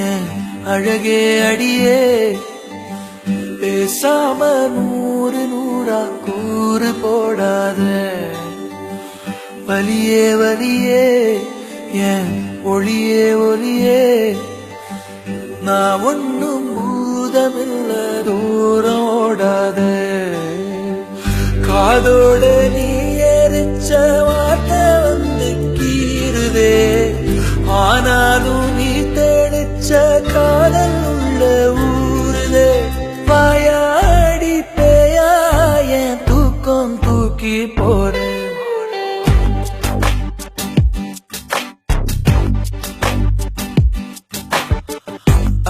ஏன் அழகே அடியே பேசாம நூறு நூறா கூறு போடாத வலியே வலியே ஏன் ஒளியே ஒளியே நான் ஒன்னும் பூதமில்ல தூரம் ஓடாத காதோட நீ எரிச்ச வார்த்தை வந்து கீறுதே ஆனாலும் நீ தெளிச்ச காதல் உள்ள ஊருதே வாயாடி பேயா என் தூக்கம் தூக்கி போறேன்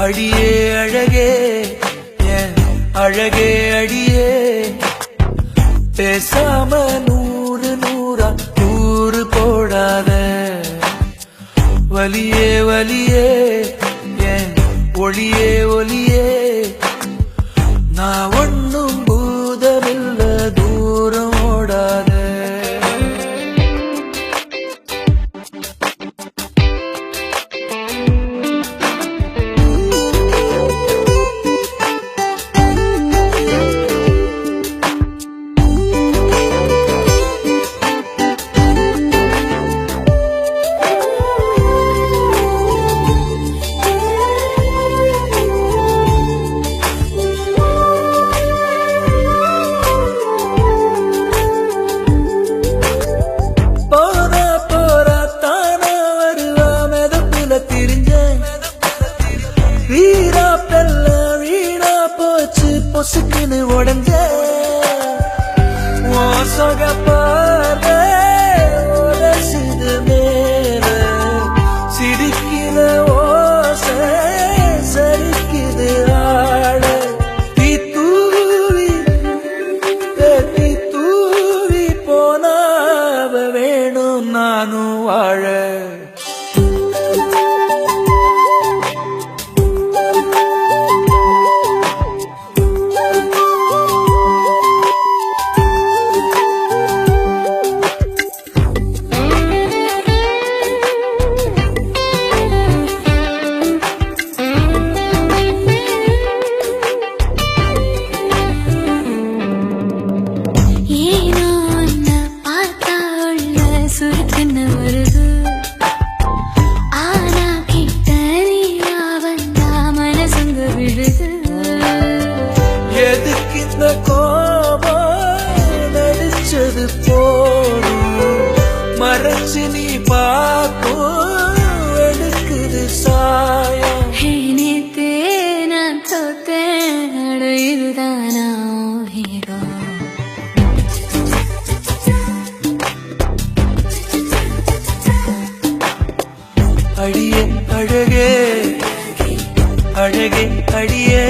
அடியே அழகே என் அழகே அடியே பேசாம நூறு நூறா கூறு போடாத வலியே வலியே என் ஒளியே ஒளியே நான் ஒன்னும் பூதமில்ல தூரம் ஓடாத பொசுக்குன்னு உடஞ்ச சொக பார்வை உரசுது மேல சிரிக்கிற ஓசை சரிக்குது ஆட தீ தூவி போனாவ வேணும் நானும் வாழ எதுக்கு இந்த கோபம் நடிச்சது போதும் மறைச்சு நீ பார்க்கும் எடுக்குது சாயம் நேத்தே நான் தோத்தேன் இதுதானா அடியே அழகே அழகே அடியே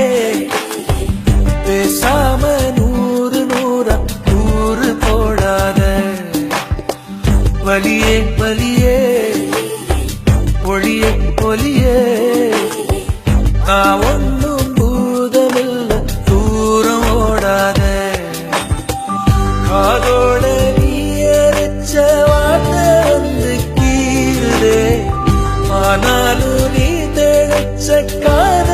பேசாம நூறு நூறா கூறு போடாத வலியே வலியே ஒளியே ஒளியே நான் ஒன்னும் பூதமில்ல தூரம் ஓடாத காதோட நீ எரிச்ச வார்த்தை வந்து கீறுதே ஆனாலும் நீ தெளிச்ச காத